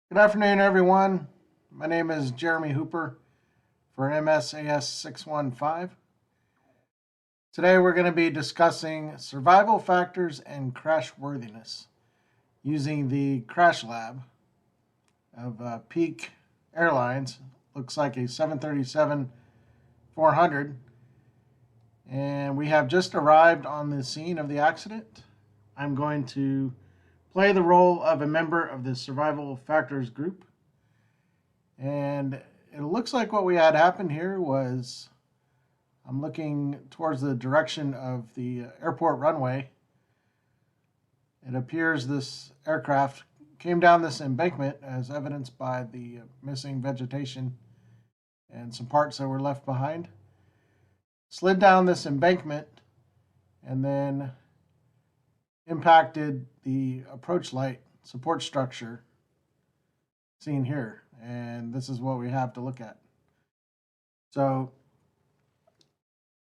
Good afternoon, everyone. My name is Jeremy Hooper for MSAS 615. Today, we're going to be discussing survival factors and crashworthiness using the crash lab of Peak Airlines. Looks like a 737 400. And we have just arrived on the scene of the accident. I'm going to play the role of a member of the survival factors group. And it looks like what we had happen here was I'm looking towards the direction of the airport runway. It appears this aircraft came down this embankment as evidenced by the missing vegetation and some parts that were left behind. Slid down this embankment and then impacted the approach light support structure seen here. And this is what we have to look at. So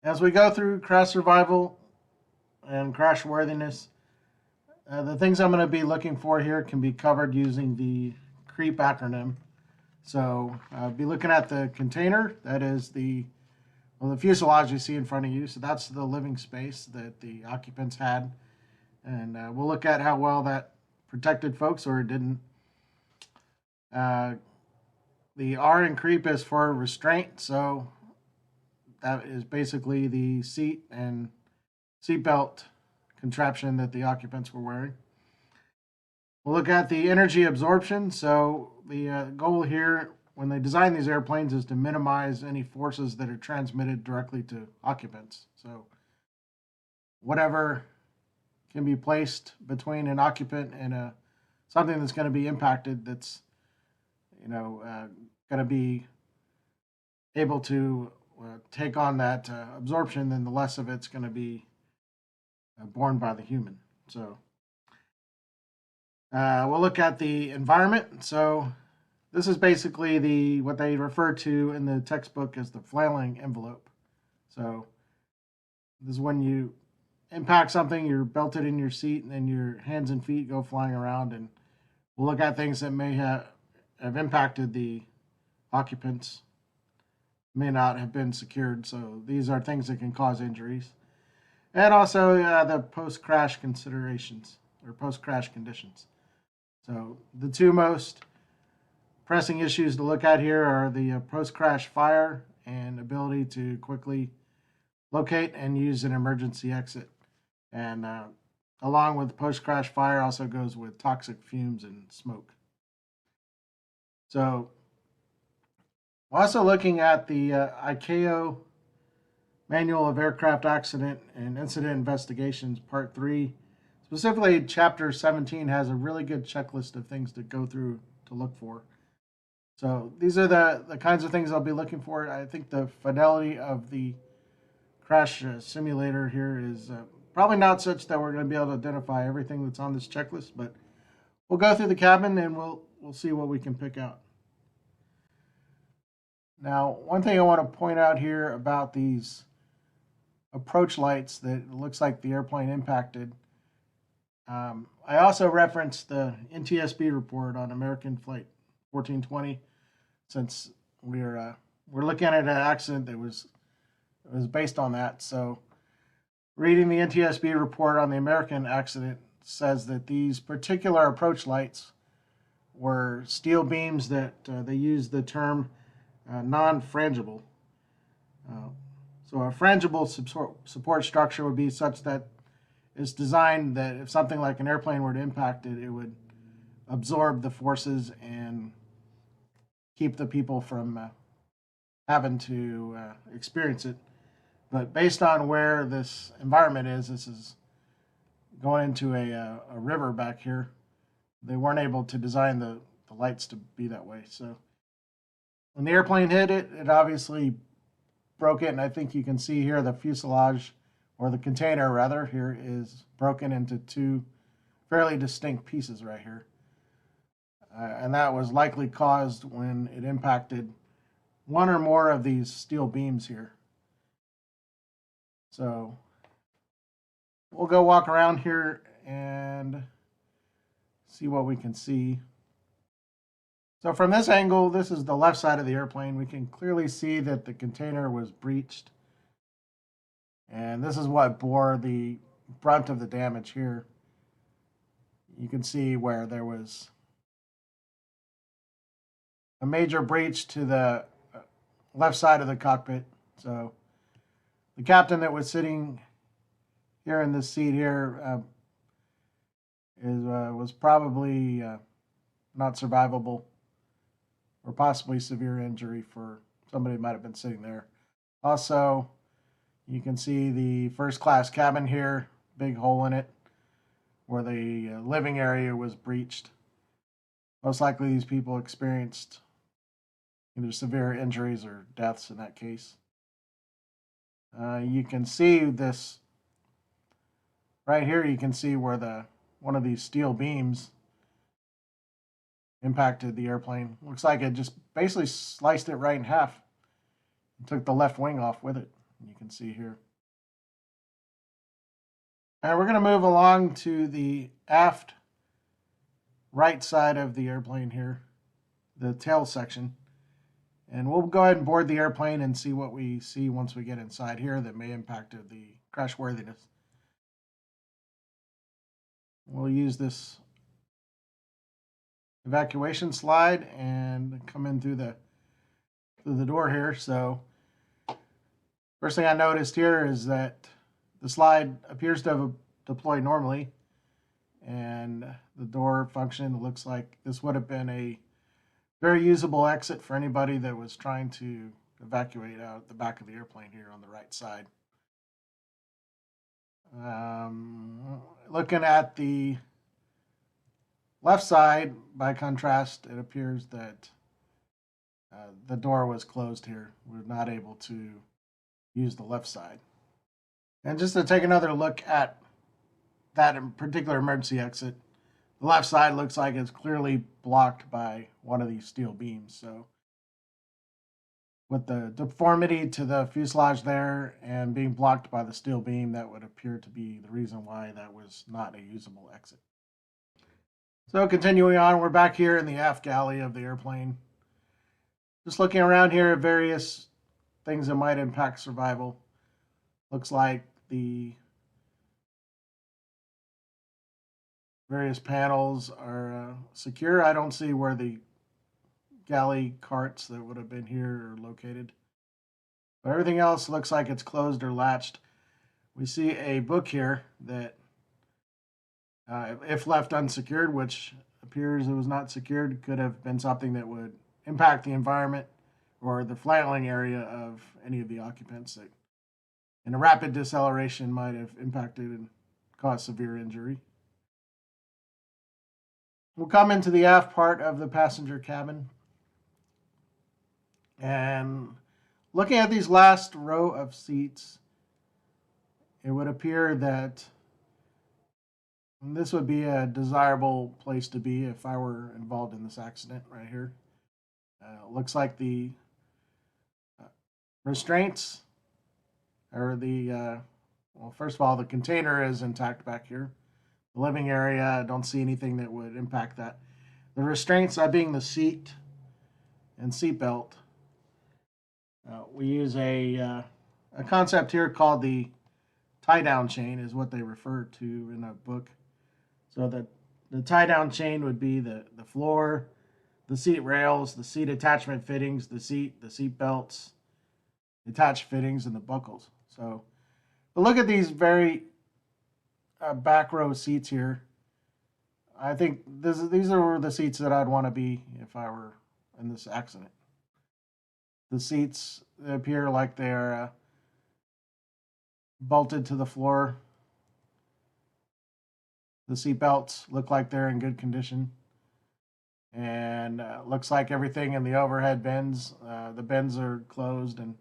as we go through crash survival and crash worthiness, the things I'm going to be looking for here can be covered using the CREEP acronym. So I'll be looking at the container, that is the fuselage you see in front of you. So that's the living space that the occupants had. And we'll look at how well that protected folks or it didn't. The R in CREEP is for restraint. So that is basically the seat and seatbelt contraption that the occupants were wearing. We'll look at the energy absorption. So the goal here when they design these airplanes is to minimize any forces that are transmitted directly to occupants. So whatever can be placed between an occupant and something that's going to be impacted that's going to be able to take on that absorption, then the less of it's going to be borne by the human. So we'll look at the environment. So this is basically what they refer to in the textbook as the flailing envelope. So this is when you impact something, you're belted in your seat, and then your hands and feet go flying around. And we'll look at things that may have impacted the occupants, may not have been secured. So these are things that can cause injuries. And also the post-crash considerations or post-crash conditions. So the two most pressing issues to look at here are the post-crash fire and ability to quickly locate and use an emergency exit. And along with post-crash fire also goes with toxic fumes and smoke. So we're also looking at the ICAO Manual of Aircraft Accident and Incident Investigations, Part 3. Specifically, Chapter 17 has a really good checklist of things to go through to look for. So these are the kinds of things I'll be looking for. I think the fidelity of the crash simulator here is probably not such that we're going to be able to identify everything that's on this checklist, but we'll go through the cabin and we'll see what we can pick out. Now, one thing I want to point out here about these approach lights that it looks like the airplane impacted. I also referenced the NTSB report on American Flight 1420, since we're looking at an accident that was based on that. So, reading the NTSB report on the American accident says that these particular approach lights were steel beams that they used the term non-frangible. So a frangible support structure would be such that it's designed that if something like an airplane were to impact it, it would absorb the forces and keep the people from having to experience it. But based on where this environment is, this is going into a river back here. They weren't able to design the lights to be that way. So when the airplane hit it, it obviously broke it. And I think you can see here the fuselage, or the container rather, here is broken into two fairly distinct pieces right here. And that was likely caused when it impacted one or more of these steel beams here. So we'll go walk around here and see what we can see. So from this angle, this is the left side of the airplane. We can clearly see that the container was breached. And this is what bore the brunt of the damage here. You can see where there was a major breach to the left side of the cockpit. So the captain that was sitting here in this seat here was probably not survivable, or possibly severe injury for somebody who might have been sitting there. Also, you can see the first class cabin here, big hole in it, where the living area was breached. Most likely these people experienced either severe injuries or deaths in that case. You can see this right here. You can see where one of these steel beams impacted the airplane. Looks like it just basically sliced it right in half and took the left wing off with it. You can see here. And we're going to move along to the aft right side of the airplane here, the tail section. And we'll go ahead and board the airplane and see what we see once we get inside here that may impact the crashworthiness. We'll use this evacuation slide and come in through the door here. So first thing I noticed here is that the slide appears to have deployed normally, and the door function looks like this would have been a very usable exit for anybody that was trying to evacuate out the back of the airplane here on the right side. Looking at the left side, by contrast, it appears that the door was closed here. We're not able to use the left side. And just to take another look at that particular emergency exit, the left side looks like it's clearly blocked by one of these steel beams. So with the deformity to the fuselage there and being blocked by the steel beam, that would appear to be the reason why that was not a usable exit. So continuing on, we're back here in the aft galley of the airplane. Just looking around here at various things that might impact survival. Looks like the various panels are secure. I don't see where the galley carts that would have been here are located. But everything else looks like it's closed or latched. We see a book here that, if left unsecured, which appears it was not secured, could have been something that would impact the environment or the flailing area of any of the occupants that, in a rapid deceleration, might have impacted and caused severe injury. We'll come into the aft part of the passenger cabin. And looking at these last row of seats, it would appear that this would be a desirable place to be if I were involved in this accident right here. Looks like the restraints, or well, first of all, the container is intact back here. The living area, I don't see anything that would impact that. The restraints being the seat and seat belt. We use a concept here called the tie-down chain, is what they refer to in a book. So the tie-down chain would be the floor, the seat rails, the seat attachment fittings, the seat belts, attached fittings, and the buckles. So, but look at these very back row seats here. I think these are the seats that I'd want to be if I were in this accident. The seats appear like they're bolted to the floor. The seat belts look like they're in good condition. And looks like everything in the overhead bins, the bins are closed, and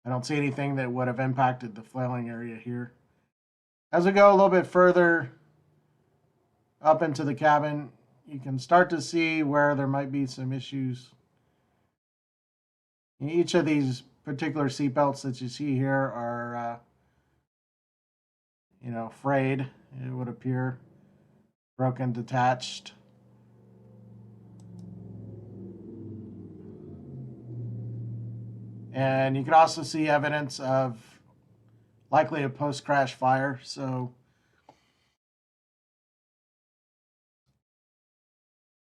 I don't see anything that would have impacted the flailing area here. As we go a little bit further up into the cabin, you can start to see where there might be some issues. Each of these particular seat belts that you see here are, frayed, it would appear, broken, detached. And you can also see evidence of likely a post-crash fire. So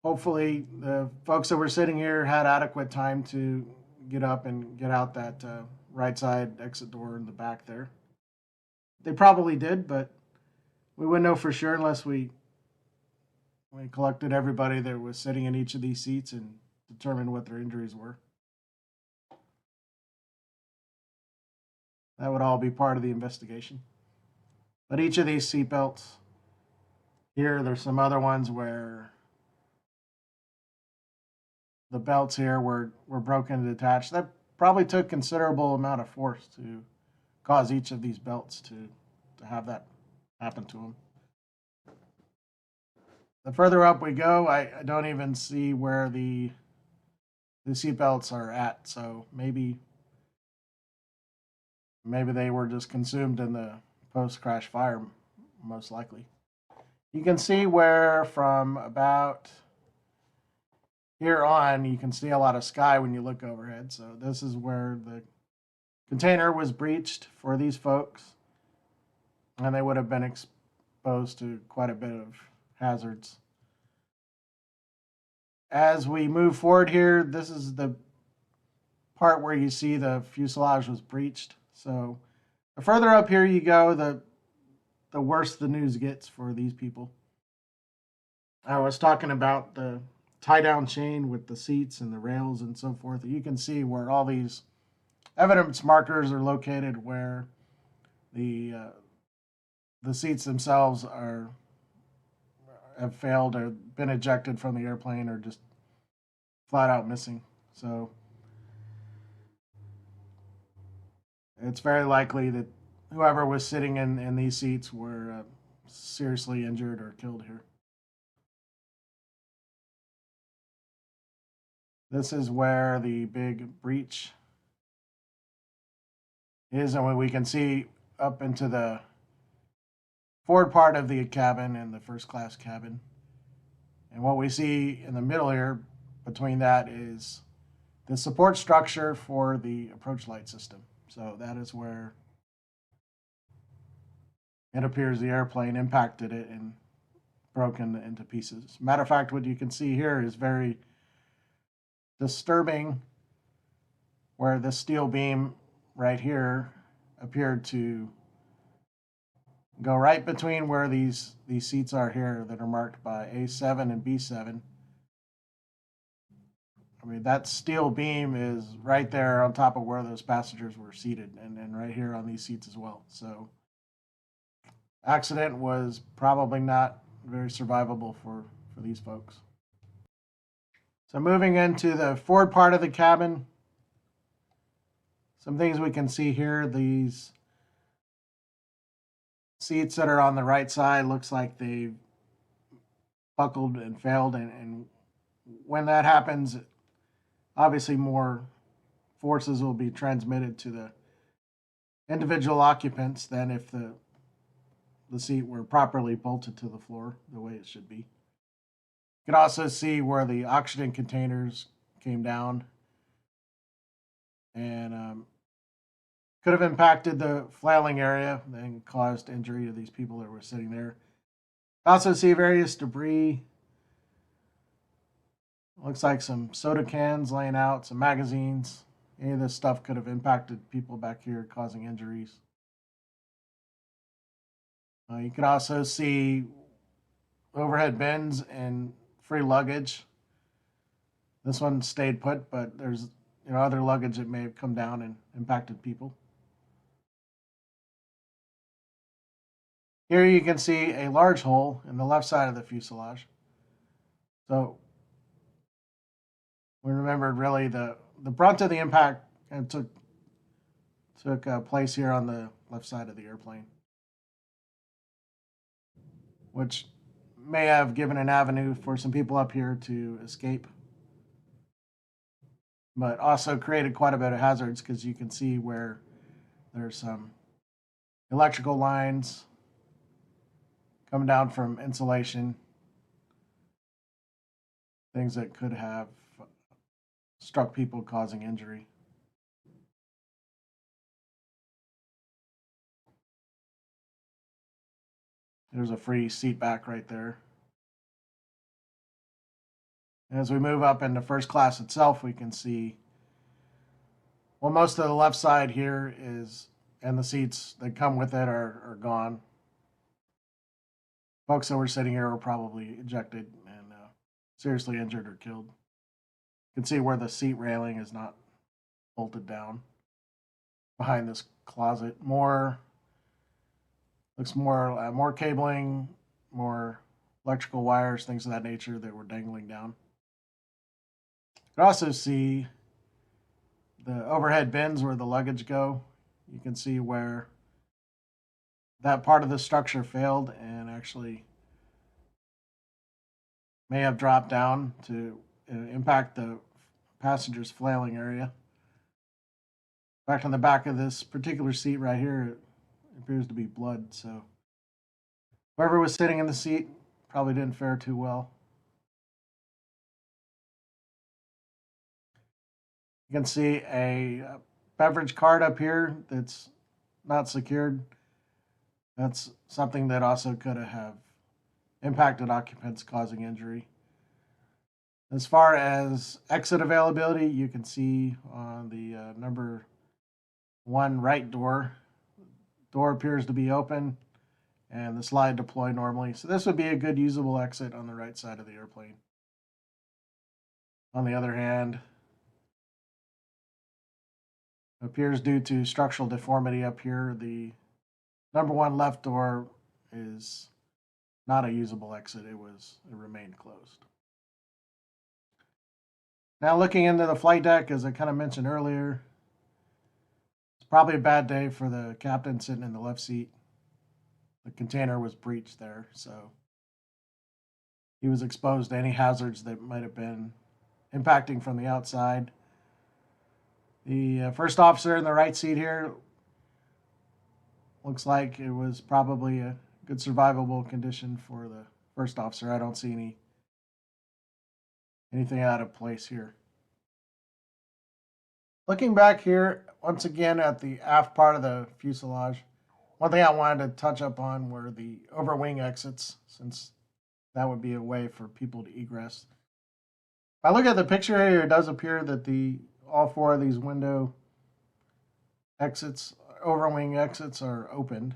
hopefully the folks that were sitting here had adequate time to get up and get out that right side exit door in the back there. They probably did, but we wouldn't know for sure unless we collected everybody that was sitting in each of these seats and determined what their injuries were. That would all be part of the investigation. But each of these seat belts, here there's some other ones where the belts here were broken and detached. That probably took considerable amount of force to cause each of these belts to have that happen to them. The further up we go, I don't even see where the seat belts are at. So maybe they were just consumed in the post-crash fire, most likely. You can see where from about here on, you can see a lot of sky when you look overhead. So this is where the container was breached for these folks, and they would have been exposed to quite a bit of hazards. As we move forward here, this is the part where you see the fuselage was breached. So the further up here you go, the worse the news gets for these people. I was talking about the tie-down chain with the seats and the rails and so forth. You can see where all these evidence markers are located, where the seats themselves have failed or been ejected from the airplane or just flat out missing. So it's very likely that whoever was sitting in these seats were seriously injured or killed here. This is where the big breach is, and we can see up into the forward part of the cabin and the first class cabin. And what we see in the middle here between that is the support structure for the approach light system. So that is where it appears the airplane impacted it and broken into pieces. Matter of fact, what you can see here is very disturbing, where the steel beam right here appeared to go right between where these seats are here that are marked by A7 and B7. I mean, that steel beam is right there on top of where those passengers were seated, and right here on these seats as well. So accident was probably not very survivable for these folks. So moving into the forward part of the cabin, some things we can see here. These seats that are on the right side looks like they buckled and failed, and when that happens, obviously more forces will be transmitted to the individual occupants than if the seat were properly bolted to the floor the way it should be. You can also see where the oxygen containers came down and could have impacted the flailing area and caused injury to these people that were sitting there. Also see various debris. Looks like some soda cans laying out, some magazines. Any of this stuff could have impacted people back here, causing injuries. You can also see overhead bins and free luggage. This one stayed put, but there's other luggage that may have come down and impacted people. Here you can see a large hole in the left side of the fuselage. So we remembered really the brunt of the impact took place here on the left side of the airplane, which may have given an avenue for some people up here to escape, but also created quite a bit of hazards, because you can see where there's some electrical lines coming down from insulation, things that could have struck people, causing injury. There's a free seat back right there. As we move up into first class itself, we can see, well, most of the left side here is, and the seats that come with it are gone. Folks that were sitting here were probably ejected and seriously injured or killed. You can see where the seat railing is not bolted down behind this closet. Looks more cabling, more electrical wires, things of that nature that were dangling down. You can also see the overhead bins where the luggage go. You can see where that part of the structure failed and actually may have dropped down to impact the passenger's flailing area. In fact, on the back of this particular seat right here, it appears to be blood. So whoever was sitting in the seat probably didn't fare too well. You can see a beverage cart up here that's not secured. That's something that also could have impacted occupants, causing injury. As far as exit availability, you can see on the number 1 right door, door appears to be open and the slide deploy normally. So this would be a good usable exit on the right side of the airplane. On the other hand, appears due to structural deformity up here, the number 1 left door is not a usable exit. It remained closed. Now looking into the flight deck, as I kind of mentioned earlier, it's probably a bad day for the captain sitting in the left seat. The container was breached there, so he was exposed to any hazards that might have been impacting from the outside. The first officer in the right seat here looks like it was probably a good survivable condition for the first officer. I don't see anything out of place here. Looking back here, once again at the aft part of the fuselage, one thing I wanted to touch up on were the overwing exits, since that would be a way for people to egress. If I look at the picture here, it does appear that all 4 of these window exits, overwing exits, are opened.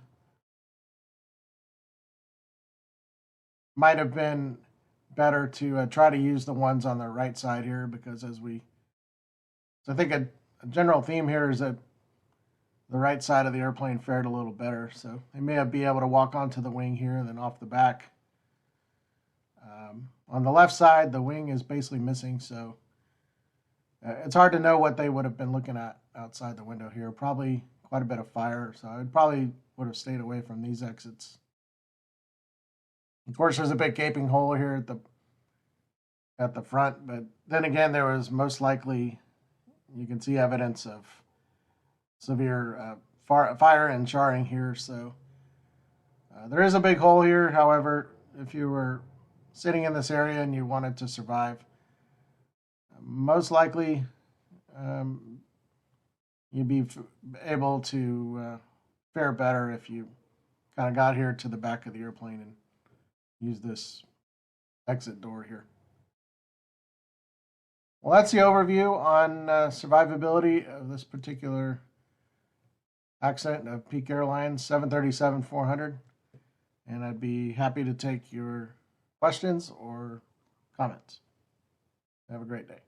Might have been better to try to use the ones on the right side here, because I think a general theme here is that the right side of the airplane fared a little better. So they may be able to walk onto the wing here and then off the back. On the left side, the wing is basically missing, so it's hard to know what they would have been looking at outside the window here. Probably quite a bit of fire, so I probably would have stayed away from these exits. Of course, there's a big gaping hole here at the front, but then again, there was most likely, you can see evidence of severe fire and charring here. So there is a big hole here. However, if you were sitting in this area and you wanted to survive, most likely you'd be able to fare better if you kind of got here to the back of the airplane and used this exit door here. Well, that's the overview on survivability of this particular accident of Peak Airlines 737-400, and I'd be happy to take your questions or comments. Have a great day.